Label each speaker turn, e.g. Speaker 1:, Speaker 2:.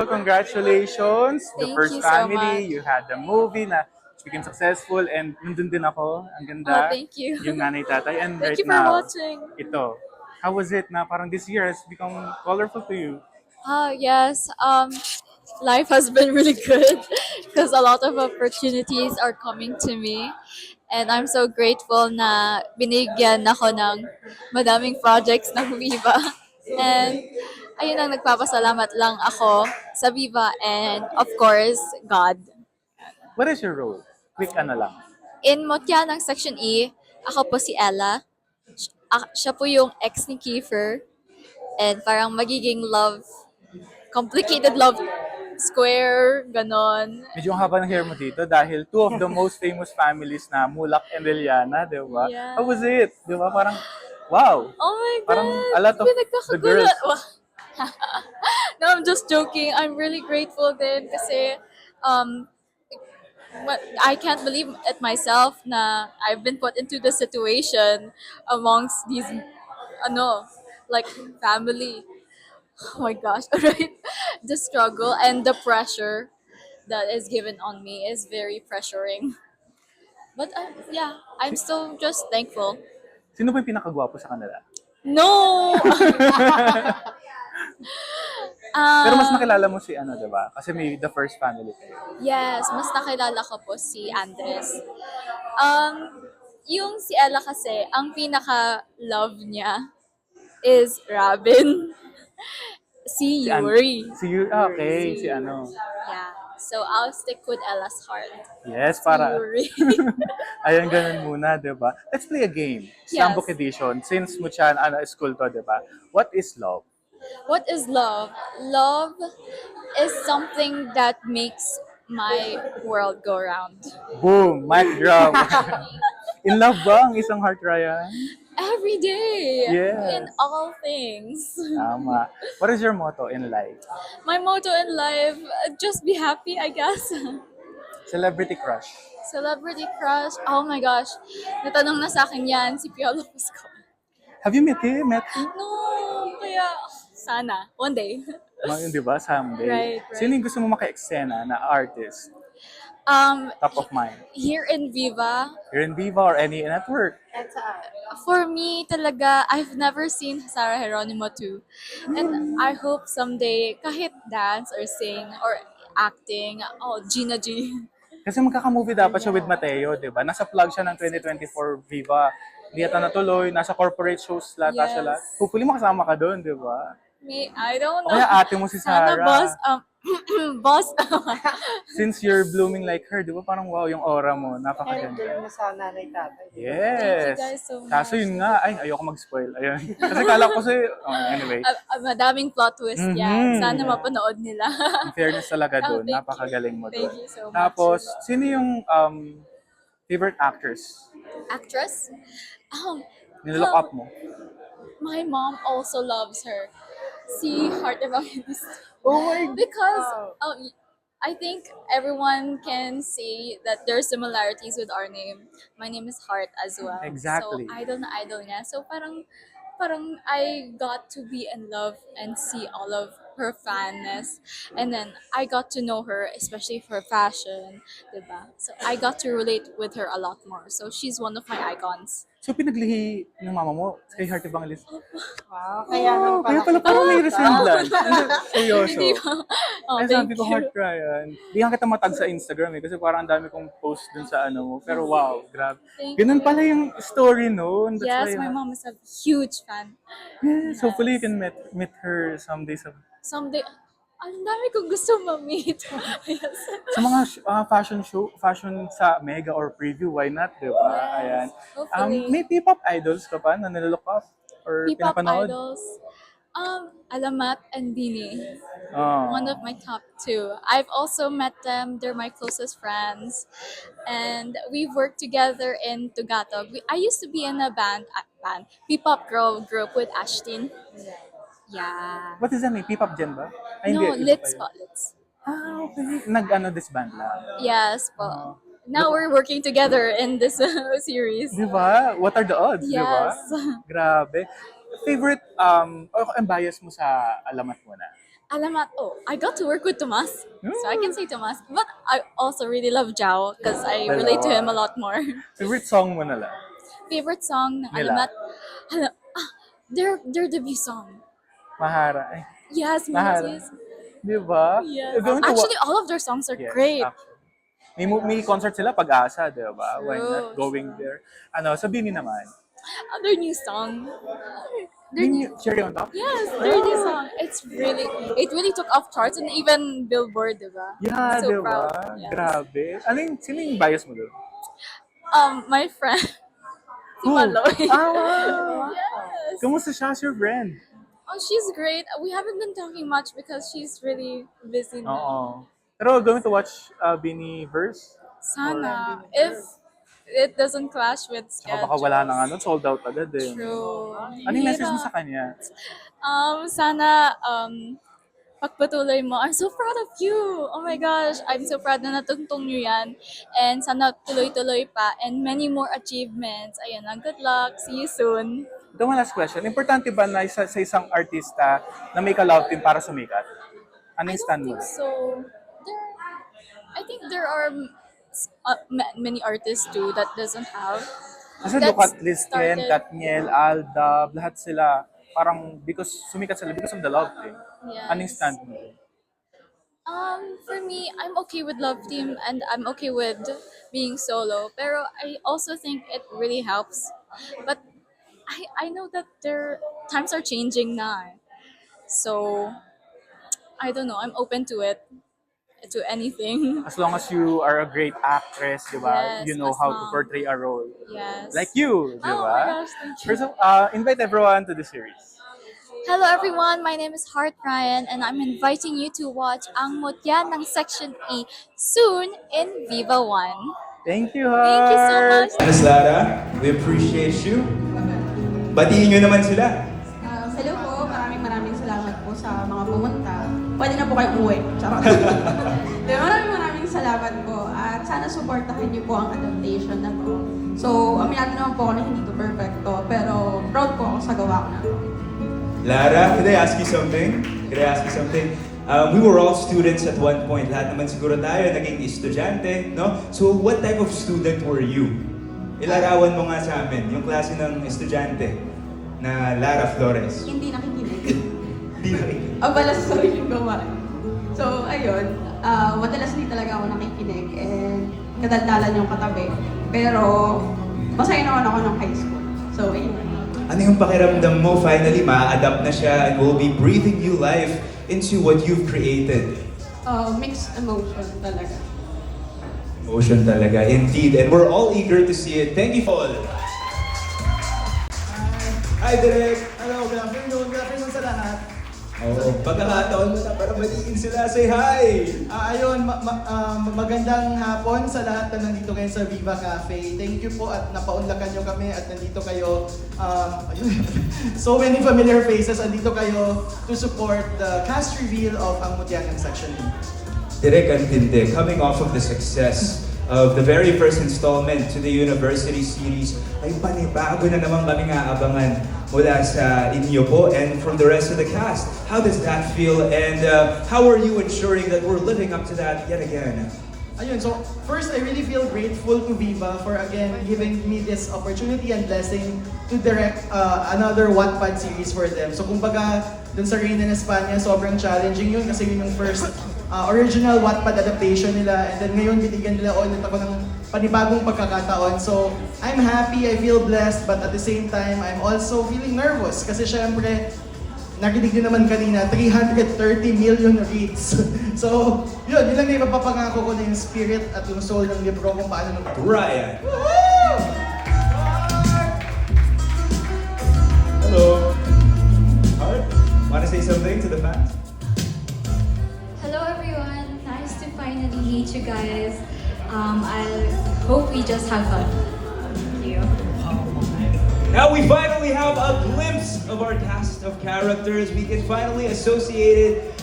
Speaker 1: Congratulations, the
Speaker 2: Thank
Speaker 1: first
Speaker 2: you so
Speaker 1: family.
Speaker 2: much.
Speaker 1: You had the movie na became successful and nandun din ako. Ang
Speaker 2: Oh,
Speaker 1: ganda.
Speaker 2: thank you.
Speaker 1: Yung nanay tatay. And
Speaker 2: Thank
Speaker 1: right
Speaker 2: you for
Speaker 1: now,
Speaker 2: watching.
Speaker 1: ito. How was it na parang this year has become colorful to you?
Speaker 2: Yes. Life has been really good because a lot of opportunities are coming to me. And I'm so grateful na binigyan ako ng madaming projects ng Viva. And ayun ang nagpapasalamat lang ako sa Viva and of course, God.
Speaker 1: What is your role? Quick ano lang.
Speaker 2: In Motya ng Section E, ako po si Ella. Siya po yung ex ni Kiefer. And parang magiging love, complicated love square, ganon.
Speaker 1: Medyo ang haba ng hair mo dito dahil two of the most famous families na Mulak and Liliana, di ba?
Speaker 2: Yeah.
Speaker 1: How was it? Di ba? Parang, wow!
Speaker 2: Oh my
Speaker 1: Parang
Speaker 2: God!
Speaker 1: a lot of the
Speaker 2: Pinagkakagulat.
Speaker 1: girls.
Speaker 2: No, I'm just joking. I'm really grateful din kasi um, I can't believe it myself na I've been put into the situation amongst these, ano, like family. Oh my gosh, right? The struggle and the pressure that is given on me is very pressuring. But yeah, I'm still just thankful.
Speaker 1: Sino ba yung pinakagwapo sa kanila?
Speaker 2: No!
Speaker 1: Pero mas nakilala mo si ano, di ba? Kasi may the first family kayo.
Speaker 2: Yes, mas nakilala ko po si Andres. Yung si Ella kasi, ang pinaka-love niya is Robin. Si Yuri.
Speaker 1: Okay, si ano.
Speaker 2: Yeah. So I'll stick with Ella's heart.
Speaker 1: Yes,
Speaker 2: Si
Speaker 1: para,
Speaker 2: Yuri.
Speaker 1: ayun, ganun muna, di ba? Let's play a game. Slambook
Speaker 2: Yes.
Speaker 1: Edition. Since Muchan, ano, school to, di ba? What is love?
Speaker 2: What is love? Love is something that makes my world go round.
Speaker 1: Boom! Mic drop. In love ba ang isang heart, Ryan?
Speaker 2: Every day.
Speaker 1: Yes.
Speaker 2: In all things.
Speaker 1: Tama. What is your motto in life?
Speaker 2: My motto in life, just be happy, I guess.
Speaker 1: Celebrity crush.
Speaker 2: Celebrity crush. Oh my gosh. Natanong na sa akin yan si Piolo Pascual.
Speaker 1: Have you met him?
Speaker 2: No, kaya sana. One day.
Speaker 1: Yun, di ba? Someday.
Speaker 2: Right.
Speaker 1: Sino yung gusto mo maka-eksena na artist? Top of mind.
Speaker 2: Here in Viva,
Speaker 1: You're in Viva or any network.
Speaker 2: for me talaga, I've never seen Sarah Geronimo too. And I hope someday, kahit dance or sing or acting, Gina G.
Speaker 1: Kasi magkaka-movie dapat siya with Mateo, di ba? Nasa plug siya ng 2024 Viva. Hindi yata natuloy. Nasa corporate shows lata
Speaker 2: Yes.
Speaker 1: siya lahat. Hopefully makasama ka doon, di ba?
Speaker 2: I don't
Speaker 1: O
Speaker 2: know.
Speaker 1: kaya ate mo si
Speaker 2: Sana
Speaker 1: Sarah.
Speaker 2: boss, boss.
Speaker 1: Since you're blooming like her, di ba? Parang wow, yung aura mo.
Speaker 3: Help
Speaker 1: Napakaganda.
Speaker 3: din mo sa nanay tatay.
Speaker 1: Yes.
Speaker 2: Thank you guys so much.
Speaker 1: Kaso yun nga, ay, ayoko mag-spoil. Ayun. Kasi kala ko anyway.
Speaker 2: Madaming plot twist
Speaker 1: Mhm.
Speaker 2: yan. Sana mapanood nila.
Speaker 1: In fairness talaga
Speaker 2: Oh,
Speaker 1: doon,
Speaker 2: thank
Speaker 1: napakagaling mo
Speaker 2: Thank
Speaker 1: doon.
Speaker 2: you so much.
Speaker 1: Tapos, sino yung favorite actress?
Speaker 2: Actress?
Speaker 1: Nilook up mo?
Speaker 2: My mom also loves her. Si Heart Evangelist.
Speaker 1: Oh my
Speaker 2: Because I think everyone can see that there are similarities with our name. My name is Heart as well.
Speaker 1: Exactly.
Speaker 2: So idol na idol niya. So parang I got to be in love and see all of her fanness. And then I got to know her, especially for fashion, diba? So I got to relate with her a lot more. So she's one of my icons.
Speaker 1: So, pinaglihi ng mama mo kay Heart Evangelist?
Speaker 3: Wow, kaya nang
Speaker 1: Kaya pala parang may resemblance. Seryoso.
Speaker 2: Hindi ba?
Speaker 1: Ay,
Speaker 2: Thank
Speaker 1: sabi ko,
Speaker 2: you.
Speaker 1: Heart Ryan. Di nga kita matag sa Instagram kasi parang ang dami kong post dun sa ano mo. Pero wow, grabe.
Speaker 2: Thank
Speaker 1: Ganun
Speaker 2: you.
Speaker 1: pala yung story noon. That's
Speaker 2: Yes,
Speaker 1: why,
Speaker 2: my mom is a huge fan.
Speaker 1: Yes, hopefully you can meet her someday
Speaker 2: Someday, ang dami kong gusto ma-meet. Yes.
Speaker 1: sa mga fashion sa Mega or Preview, why not, di ba? Ayan.
Speaker 2: Hopefully.
Speaker 1: May P-pop idols ka pa na nilook up or
Speaker 2: P-pop
Speaker 1: pinapanood?
Speaker 2: idols. Alamat and Bini.
Speaker 1: Oh.
Speaker 2: One of my top two. I've also met them. They're my closest friends. And we've worked together in Tugatog. I used to be in a P-pop girl group with Ashtin. Yeah.
Speaker 1: What is that mean? P-pop gen ba? Ay,
Speaker 2: No,
Speaker 1: hindi.
Speaker 2: Lits
Speaker 1: Iba
Speaker 2: po,
Speaker 1: pa yun.
Speaker 2: Lits.
Speaker 1: Nag-ano disband lang.
Speaker 2: Yes po. Now we're working together in this series.
Speaker 1: Di ba? What are the odds, di ba?
Speaker 2: Yes.
Speaker 1: Grabe. Favorite, ang bias mo sa Alamat mo na?
Speaker 2: Alamat. Oh, I got to work with Tomas, so I can say Tomas. But I also really love Jao because I relate to him a lot more.
Speaker 1: Favorite song mo na lang?
Speaker 2: Favorite song ng
Speaker 1: Nila?
Speaker 2: Alamat? Their debut song.
Speaker 1: Mahara. Ay,
Speaker 2: Yes,
Speaker 1: Mahara.
Speaker 2: yes.
Speaker 1: di ba?
Speaker 2: Yes.
Speaker 1: You're going to
Speaker 2: Actually, all of their songs are
Speaker 1: Yes,
Speaker 2: great.
Speaker 1: actually. May concert sila pag-asa, di ba? Why
Speaker 2: True.
Speaker 1: not going there? Ano, sa Bini naman.
Speaker 2: Their new song. Their new,
Speaker 1: Cherry on top?
Speaker 2: yes, their new song. It really took off charts and even Billboard, diba?
Speaker 1: Yeah,
Speaker 2: So
Speaker 1: di ba?
Speaker 2: proud. Yes.
Speaker 1: Grabe. Sino yung bias mo doon?
Speaker 2: My friend, si
Speaker 1: Who?
Speaker 2: Maloy.
Speaker 1: Wow.
Speaker 2: Yes.
Speaker 1: Kamusta siya, your friend?
Speaker 2: Oh, she's great. We haven't been talking much because she's really busy now.
Speaker 1: Oo. Pero going to watch Bini Verse?
Speaker 2: Sana, if it doesn't clash with
Speaker 1: Saka
Speaker 2: schedule.
Speaker 1: baka wala na nga nun, sold out agad eh.
Speaker 2: True.
Speaker 1: Anong message mo
Speaker 2: Hirap.
Speaker 1: sa kanya?
Speaker 2: Sana, pagpatuloy mo. I'm so proud of you. Oh my gosh, I'm so proud na natungtong nyo yan. And sana tuloy-tuloy pa. And many more achievements. Ayun lang, good luck. See you soon.
Speaker 1: Ito ang last question. Importante ba na sa isang artista na may ka-love team para sumikat? Anong
Speaker 2: I
Speaker 1: stand
Speaker 2: don't
Speaker 1: mo?
Speaker 2: think so. I think there are many artists too that doesn't have.
Speaker 1: Kasi
Speaker 2: That's
Speaker 1: look at Listen,
Speaker 2: started-
Speaker 1: Katniel, Aldab, lahat sila parang sumikat sila because of the love team.
Speaker 2: Yes.
Speaker 1: Anong stand mo?
Speaker 2: For me, I'm okay with Love Team and I'm okay with being solo. Pero I also think it really helps. But I know that their times are changing now. So I don't know. I'm open to it, to anything.
Speaker 1: As long as you are a great actress, di ba?
Speaker 2: Yes,
Speaker 1: You know
Speaker 2: as
Speaker 1: how to
Speaker 2: long-
Speaker 1: portray a role.
Speaker 2: Yes.
Speaker 1: Like you, di
Speaker 2: Oh
Speaker 1: ba?
Speaker 2: my gosh, thank you.
Speaker 1: First, invite everyone to the series.
Speaker 2: Hello everyone, my name is Heart Ryan and I'm inviting you to watch Ang Mutya ng Section E soon in Viva One.
Speaker 1: Thank you,
Speaker 2: Thank you so
Speaker 1: Heart.
Speaker 2: much.
Speaker 4: Miss Lara, we appreciate you. Batiin nyo naman sila.
Speaker 5: Hello po, maraming salamat po sa mga pumunta. Pwede na po kayo umuwi. Charot. Maraming salamat po. At sana supportahan niyo po ang adaptation na to. So, aminado naman po ako na hindi to perfecto. Pero proud po ako sa gawa ko na to.
Speaker 4: Lara, could I ask you something? We were all students at one point. Lahat naman siguro tayo naging estudyante, no? So, what type of student were you? Ilarawan mo nga sa amin, yung klase ng estudyante na Lara Flores.
Speaker 5: Hindi nakikinig.
Speaker 4: Hindi nakikinig.
Speaker 5: Abala sa sarili ko ba? So, ayun. Madalas hindi talaga ako nakikinig. And kadaldalan yung katabi. Pero, masaya naman ako ng high school. So, ayun.
Speaker 4: Ano yung pakiramdam mo? Finally, ma-adapt na siya and will be breathing new life into what you've created.
Speaker 5: Mixed emotion talaga.
Speaker 4: Emotion talaga, indeed. And we're all eager to see it. Thank you all. Hi, Direk.
Speaker 6: Hello, good afternoon sa lahat.
Speaker 4: Oo, pagkakataon mo na para batiin sila. Say hi!
Speaker 6: Ayun, magandang hapon sa lahat na nandito kayo sa Viva Cafe. Thank you po at napaunlakan nyo kami at nandito kayo. Ayun, so many familiar faces. Andito kayo to support the cast reveal of Ang Mutya ng Section E.
Speaker 4: Direk, ang tindi. Coming off of the success of the very first installment to the University series, ay panibago na naman kami aabangan mula sa inyo po and from the rest of the cast. How does that feel and how are you ensuring that we're living up to that yet again?
Speaker 6: Ayun, so first, I really feel grateful to Viva for again giving me this opportunity and blessing to direct another Wattpad series for them. So kumbaga, dun sa Reina en España, sobrang challenging yun kasi yun yung first original Wattpad adaptation nila and then ngayon binigyan nila ulit ako ng panibagong pagkakataon. So I'm happy, I feel blessed, but at the same time, I'm also feeling nervous kasi syempre, nakinig din naman kanina, 330 million reads. So, yun lang na ipapapangako ko na yung spirit at yung soul ng libro kung paano nung
Speaker 4: Ryan. Hello. Heart, wanna say something to the fans?
Speaker 7: Hello everyone, nice to finally meet you guys. I hope we just have fun. Thank you.
Speaker 4: Now we finally have a glimpse of our cast of characters. We can finally associate it